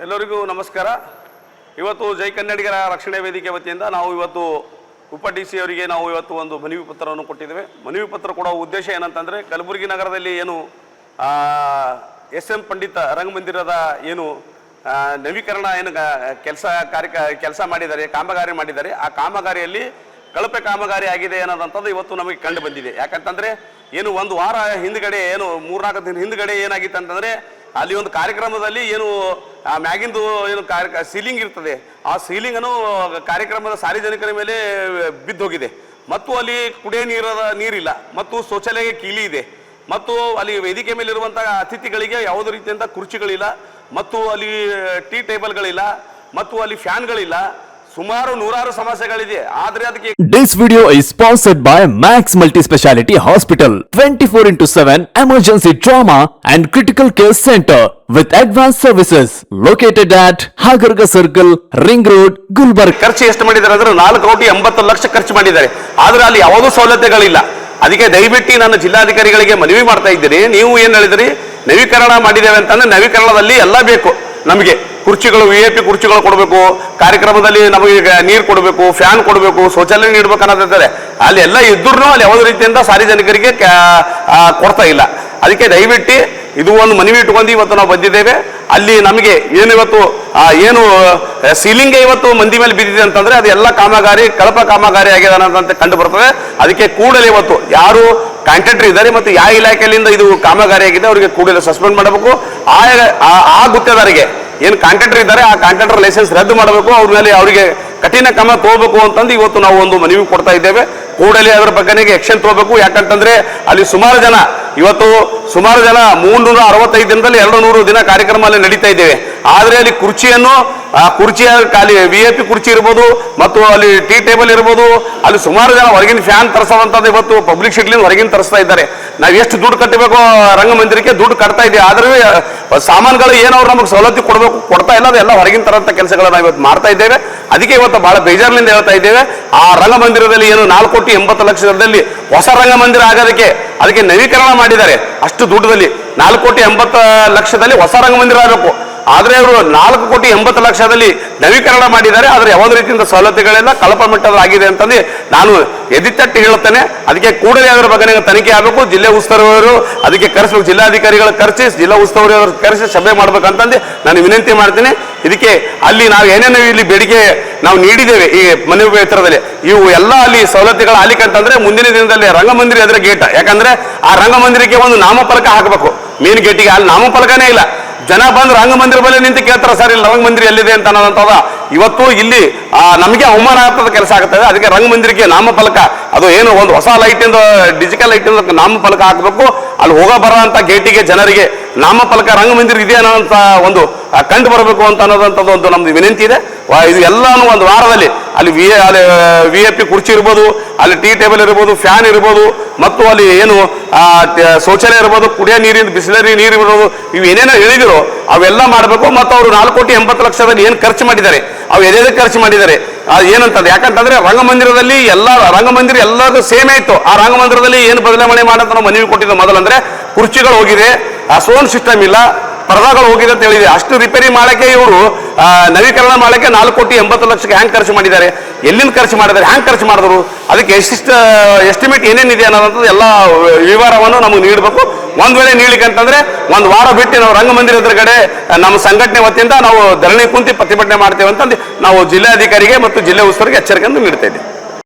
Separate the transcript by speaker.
Speaker 1: ಎಲ್ಲರಿಗೂ ನಮಸ್ಕಾರ. ಇವತ್ತು ಜೈ ಕನ್ನಡಿಗರ ರಕ್ಷಣೆ ವೇದಿಕೆ ವತಿಯಿಂದ ನಾವು ಇವತ್ತು ಉಪ ಡಿ.ಸಿ ಅವರಿಗೆ ನಾವು ಇವತ್ತು ಒಂದು ಮನವಿ ಪತ್ರವನ್ನು ಕೊಟ್ಟಿದ್ದೇವೆ. ಮನವಿ ಪತ್ರ ಕೊಡೋ ಉದ್ದೇಶ ಏನಂತಂದರೆ, ಕಲಬುರಗಿ ನಗರದಲ್ಲಿ ಏನು ಎಸ್.ಎಂ. ಪಂಡಿತ ರಂಗಮಂದಿರದ ಏನು ನವೀಕರಣ ಏನು ಕೆಲಸ ಮಾಡಿದ್ದಾರೆ, ಕಾಮಗಾರಿ ಮಾಡಿದ್ದಾರೆ, ಆ ಕಾಮಗಾರಿಯಲ್ಲಿ ಕಳಪೆ ಕಾಮಗಾರಿ ಆಗಿದೆ ಅನ್ನೋದಂಥದ್ದು ಇವತ್ತು ನಮಗೆ ಕಂಡು ಬಂದಿದೆ. ಯಾಕಂತಂದರೆ ಏನು ಒಂದು ವಾರ ಹಿಂದ್ಗಡೆ ಏನು 3-4 ದಿನ ಹಿಂದ್ಗಡೆ ಏನಾಗಿತ್ತು ಅಂತಂದರೆ, ಅಲ್ಲಿ ಒಂದು ಕಾರ್ಯಕ್ರಮದಲ್ಲಿ ಏನು ಮ್ಯಾಗಿಂದು ಏನು ಸೀಲಿಂಗ್ ಇರ್ತದೆ, ಆ ಸೀಲಿಂಗನ್ನು ಕಾರ್ಯಕ್ರಮದ ಸಾರ್ವಜನಿಕರ ಮೇಲೆ ಬಿದ್ದೋಗಿದೆ. ಮತ್ತು ಅಲ್ಲಿ ಕುಡಿಯೋ ನೀರಿಲ್ಲ, ಮತ್ತು ಶೌಚಾಲಯಕ್ಕೆ ಕೀಲಿ ಇದೆ, ಮತ್ತು ಅಲ್ಲಿ ವೇದಿಕೆ ಮೇಲೆ ಇರುವಂಥ ಅತಿಥಿಗಳಿಗೆ ಯಾವುದೇ ರೀತಿಯಿಂದ ಕುರ್ಚಿಗಳಿಲ್ಲ, ಮತ್ತು ಅಲ್ಲಿ ಟೀ ಟೇಬಲ್ಗಳಿಲ್ಲ, ಮತ್ತು ಅಲ್ಲಿ ಫ್ಯಾನ್ಗಳಿಲ್ಲ. ಸುಮಾರು 100 ಸಮಸ್ಯೆಗಳಿದೆ. ಆದ್ರೆ ಅದಕ್ಕೆ
Speaker 2: This video is sponsored by Max Multi Speciality Hospital, 24/7 emergency trauma and critical care center with advanced services located at Hagarga Circle, Ring Road, Gulbarga.
Speaker 1: ಖರ್ಚು ಎಷ್ಟು ಮಾಡಿದ್ದಾರೆ ಅಂದ್ರೆ 4,80,00,000 ಖರ್ಚು ಮಾಡಿದ್ದಾರೆ. ಆದ್ರೆ ಅಲ್ಲಿ ಯಾವುದೂ ಸೌಲಭ್ಯಗಳಿಲ್ಲ. ಅದಕ್ಕೆ ದಯವಿಟ್ಟು ನಾನು ಜಿಲ್ಲಾಧಿಕಾರಿಗಳಿಗೆ ಮನವಿ ಮಾಡ್ತಾ ಇದ್ದೀನಿ. ನೀವು ಏನು ಹೇಳಿದ್ರಿ, ನವೀಕರಣ ಮಾಡಿದ್ದೇವೆ ಅಂತಂದ್ರೆ ನವೀಕರಣದಲ್ಲಿ ಎಲ್ಲ ಬೇಕು. ನಮಗೆ ಕುರ್ಚಿಗಳು, VIP ಕುರ್ಚಿಗಳು ಕೊಡಬೇಕು, ಕಾರ್ಯಕ್ರಮದಲ್ಲಿ ನಮಗೆ ನೀರು ಕೊಡಬೇಕು, ಫ್ಯಾನ್ ಕೊಡಬೇಕು, ಶೌಚಾಲಯ ನೀಡಬೇಕು ಅನ್ನೋದಿದ್ದಾರೆ. ಅಲ್ಲಿ ಎಲ್ಲ ಇದ್ರೂ ಅಲ್ಲಿ ಯಾವುದೇ ರೀತಿಯಿಂದ ಸಾರ್ವಜನಿಕರಿಗೆ ಕೊಡ್ತಾ ಇಲ್ಲ. ಅದಕ್ಕೆ ದಯವಿಟ್ಟು ಇದು ಒಂದು ಮನವಿ ಇಟ್ಕೊಂಡು ಇವತ್ತು ನಾವು ಬಂದಿದ್ದೇವೆ. ಅಲ್ಲಿ ನಮಗೆ ಏನು ಇವತ್ತು ಏನು ಸೀಲಿಂಗ್ ಇವತ್ತು ಮಂದಿ ಮೇಲೆ ಬಿದ್ದಿದೆ ಅಂತಂದ್ರೆ ಅದು ಎಲ್ಲ ಕಾಮಗಾರಿ ಕಳಪ ಕಾಮಗಾರಿ ಆಗಿದೆ ಅನ್ನೋದಂತೆ ಕಂಡು ಬರ್ತದೆ. ಅದಕ್ಕೆ ಕೂಡಲೇ ಇವತ್ತು ಯಾರು ಕಾಂಟ್ರಾಕ್ಟರ್ ಇದ್ದಾರೆ ಮತ್ತು ಯಾವ ಇಲಾಖೆಯಿಂದ ಇದು ಕಾಮಗಾರಿ ಆಗಿದೆ ಅವರಿಗೆ ಕೂಡಲೇ ಸಸ್ಪೆಂಡ್ ಮಾಡಬೇಕು. ಆ ಗುತ್ತೇದಾರಿಗೆ ಏನು ಕಾಂಟ್ರಾಕ್ಟರ್ ಇದ್ದಾರೆ ಆ ಕಾಂಟ್ರಾಕ್ಟರ್ ಲೈಸೆನ್ಸ್ ರದ್ದು ಮಾಡಬೇಕು, ಅವ್ರ ಮೇಲೆ ಅವರಿಗೆ ಕಠಿಣ ಕ್ರಮ ತಗೋಬೇಕು ಅಂತಂದು ಇವತ್ತು ನಾವು ಒಂದು ಮನವಿ ಕೊಡ್ತಾ ಇದ್ದೇವೆ. ಕೂಡಲೇ ಅದರ ಬಗ್ಗೆ ಆಕ್ಷನ್ ತಗೋಬೇಕು. ಯಾಕಂತಂದ್ರೆ ಅಲ್ಲಿ ಸುಮಾರು ಜನ 365 ದಿನದಲ್ಲಿ 200 ದಿನ ಕಾರ್ಯಕ್ರಮ ಅಲ್ಲಿ ನಡೀತಾ ಇದ್ದೇವೆ. ಆದ್ರೆ ಅಲ್ಲಿ ಕುರ್ಚಿಯ ಖಾಲಿ VIP ಕುರ್ಚಿ ಇರ್ಬೋದು, ಮತ್ತು ಅಲ್ಲಿ ಟೀ ಟೇಬಲ್ ಇರ್ಬೋದು, ಅಲ್ಲಿ ಸುಮಾರು ಜನ ಹೊರಗಿನ ಫ್ಯಾನ್ ತರಿಸೋವಂಥದ್ದು ಇವತ್ತು ಪಬ್ಲಿಕ್ ಸಿಟಿಲಿಂದ ಹೊರಗಿನ ತರಿಸ್ತಾ ಇದ್ದಾರೆ. ನಾವು ಎಷ್ಟು ದುಡ್ಡು ಕಟ್ಟಬೇಕು ರಂಗಮಂದಿರಕ್ಕೆ ದುಡ್ಡು ಕಟ್ತಾ ಇದ್ದೀವಿ, ಆದ್ರೆ ಸಾಮಾನುಗಳು ಏನವ್ರು ನಮಗೆ ಸವಲತ್ತು ಕೊಡ್ತಾ ಇಲ್ಲ, ಅದೆಲ್ಲ ಹೊರಗಿನ ತರಂತ ಕೆಲಸಗಳನ್ನ ನಾವು ಇವತ್ತು ಮಾಡ್ತಾ ಇದ್ದೇವೆ. ಅದಕ್ಕೆ ಇವತ್ತು ಬಹಳ ಬೇಜಾರಿನಿಂದ ಹೇಳ್ತಾ ಇದ್ದೇವೆ. ಆ ರಂಗಮಂದಿರದಲ್ಲಿ ಏನು 4,80,00,000 ಹೊಸ ರಂಗಮಂದಿರ ಆಗೋದಕ್ಕೆ ಅದಕ್ಕೆ ನವೀಕರಣ ಮಾಡಿದ್ದಾರೆ. ಅಷ್ಟು ದುಡ್ಡದಲ್ಲಿ 4,80,00,000 ಹೊಸ ರಂಗಮಂದಿರ ಆಗಬೇಕು. ಆದ್ರೆ ಅವರು 4,80,00,000 ನವೀಕರಣ ಮಾಡಿದ್ದಾರೆ. ಆದ್ರೆ ಯಾವುದೇ ರೀತಿಯಿಂದ ಸವಲತ್ತುಗಳೆಲ್ಲ ಕಳಪ ಮಟ್ಟದಾಗಿದೆ ಅಂತಂದು ನಾನು ಎದಿತಟ್ಟಿ ಹೇಳುತ್ತೇನೆ. ಅದಕ್ಕೆ ಕೂಡಲೇ ಅದರ ಬಗ್ಗೆ ತನಿಖೆ ಆಗಬೇಕು. ಜಿಲ್ಲೆ ಉಸ್ತುವಾರಿಯವರು ಅದಕ್ಕೆ ಕರೆಸಬೇಕು, ಜಿಲ್ಲಾಧಿಕಾರಿಗಳು ಕರೆಸಿ ಜಿಲ್ಲಾ ಉಸ್ತುವಾರಿಯವರು ಕರೆಸಿ ಸಭೆ ಮಾಡ್ಬೇಕಂತಂದು ನಾನು ವಿನಂತಿ ಮಾಡ್ತೀನಿ. ಇದಕ್ಕೆ ಅಲ್ಲಿ ನಾವು ಏನೇನು ಇಲ್ಲಿ ಬೇಡಿಕೆ ನಾವು ನೀಡಿದ್ದೇವೆ ಈ ಮನವಿ ಪತ್ರದಲ್ಲಿ, ಇವು ಎಲ್ಲ ಅಲ್ಲಿ ಸವಲತ್ತುಗಳು ಆಗ್ಲಿಕ್ಕಂತಂದ್ರೆ ಮುಂದಿನ ದಿನದಲ್ಲಿ ರಂಗಮಂದಿರ ಎದುರ ಗೇಟ್, ಯಾಕಂದ್ರೆ ಆ ರಂಗಮಂದಿರಕ್ಕೆ ಒಂದು ನಾಮಫಲಕ ಹಾಕಬೇಕು. ಮೇನ್ ಗೇಟಿಗೆ ಅಲ್ಲಿ ನಾಮಫಲಕನೇ ಇಲ್ಲ. ಜನ ಬಂದು ರಂಗಮಂದಿರ ಬಳಿ ನಿಂತು ಕೇಳ್ತಾರೆ, ಸರ್ ಇಲ್ಲಿ ರಂಗಮಂದಿರ ಎಲ್ಲಿದೆ ಅಂತ ಅನ್ನೋದಂತದ. ಇವತ್ತು ಇಲ್ಲಿ ನಮಗೆ ಅವಮಾನ ಆಗ್ತದ ಕೆಲಸ ಆಗ್ತದೆ. ಅದಕ್ಕೆ ರಂಗಮಂದಿರಕ್ಕೆ ನಾಮಫಲಕ, ಅದು ಏನು ಒಂದು ಹೊಸ ಲೈಟಿಂದ ಡಿಜಿಟಲ್ ಲೈಟಿಂದ ನಾಮಫಲಕ ಹಾಕಬೇಕು. ಅಲ್ಲಿ ಹೋಗ ಅಂತ ಗೇಟಿಗೆ ಜನರಿಗೆ ನಾಮಫಲಕ ರಂಗಮಂದಿರ ಇದೆ ಅನ್ನೋಂಥ ಒಂದು ಕಂಡು ಬರಬೇಕು ಅಂತ ಅನ್ನೋದಂಥದ್ದು ಒಂದು ನಮ್ದು ವಿನಂತಿ ಇದೆ. ಇದು ಎಲ್ಲಾನು ಒಂದು ವಾರದಲ್ಲಿ ಅಲ್ಲಿ VIP ಕುರ್ಚಿ ಇರ್ಬೋದು, ಅಲ್ಲಿ ಟೀ ಟೇಬಲ್ ಇರ್ಬೋದು, ಫ್ಯಾನ್ ಇರ್ಬೋದು, ಮತ್ತು ಅಲ್ಲಿ ಏನು ಶೌಚಾಲಯ ಇರ್ಬೋದು, ಕುಡಿಯೋ ನೀರಿನ ಬಿಸಿಲರಿ ನೀರು ಇರ್ಬೋದು, ಇವು ಏನೇನೋ ಹೇಳಿದಿರೋ ಅವೆಲ್ಲ ಮಾಡಬೇಕು. ಮತ್ತು ಅವರು 4,80,00,000 ಏನು ಖರ್ಚು ಮಾಡಿದ್ದಾರೆ, ಅವು ಎದೆದಕ್ಕೆ ಖರ್ಚು ಮಾಡಿದ್ದಾರೆ ಏನಂತಂದ್ರೆ, ಯಾಕಂತಂದ್ರೆ ರಂಗಮಂದಿರದಲ್ಲಿ ರಂಗಮಂದಿರ ಎಲ್ಲದೂ ಸೇಮೇ ಇತ್ತು. ಆ ರಂಗಮಂದಿರದಲ್ಲಿ ಏನು ಬದಲಾವಣೆ ಮಾಡಂತ ನಾವು ಮನವಿ ಕೊಟ್ಟಿದ್ದು ಮೊದಲಂದ್ರೆ ಕುರ್ಚಿಗಳು ಹೋಗಿದೆ, ಆ ಸೌಂಡ್ ಸಿಸ್ಟಮ್ ಇಲ್ಲ, ಪರದಾಗಳು ಹೋಗಿದೆ ಅಂತ ಹೇಳಿದೆ. ಅಷ್ಟು ರಿಪೇರಿ ಮಾಡಕ್ಕೆ ಇವರು ನವೀಕರಣ ಮಾಡಕ್ಕೆ 4,80,00,000 ಹ್ಯಾಂಗ್ ಖರ್ಚು ಮಾಡಿದ್ದಾರೆ, ಎಲ್ಲಿಂದ ಖರ್ಚು ಮಾಡಿದ್ದಾರೆ, ಹ್ಯಾಂಗ್ ಖರ್ಚು ಮಾಡಿದ್ರು, ಅದಕ್ಕೆ ಎಸ್ಟಿಮೇಟ್ ಏನೇನಿದೆ ಅನ್ನೋದಂಥದ್ದು ಎಲ್ಲ ವಿವರವನ್ನು ನಮಗೆ ನೀಡಬೇಕು. ಒಂದ್ ವೇಳೆ ನೀಡಲಿಕ್ಕಂತಂದ್ರೆ ಒಂದು ವಾರ ಬಿಟ್ಟು ನಾವು ರಂಗಮಂದಿರ ಎದುರುಗಡೆ ನಮ್ಮ ಸಂಘಟನೆ ವತಿಯಿಂದ ನಾವು ಧರಣಿ ಕುಂತಿ ಪ್ರತಿಭಟನೆ ಮಾಡ್ತೇವೆ ಅಂತಂದು ನಾವು ಜಿಲ್ಲಾಧಿಕಾರಿಗೆ ಮತ್ತು ಜಿಲ್ಲಾ ಉಸ್ತುವಾರಿಗೆ ಎಚ್ಚರಿಕೆಯನ್ನು ನೀಡ್ತಾ ಇದ್ದೇವೆ.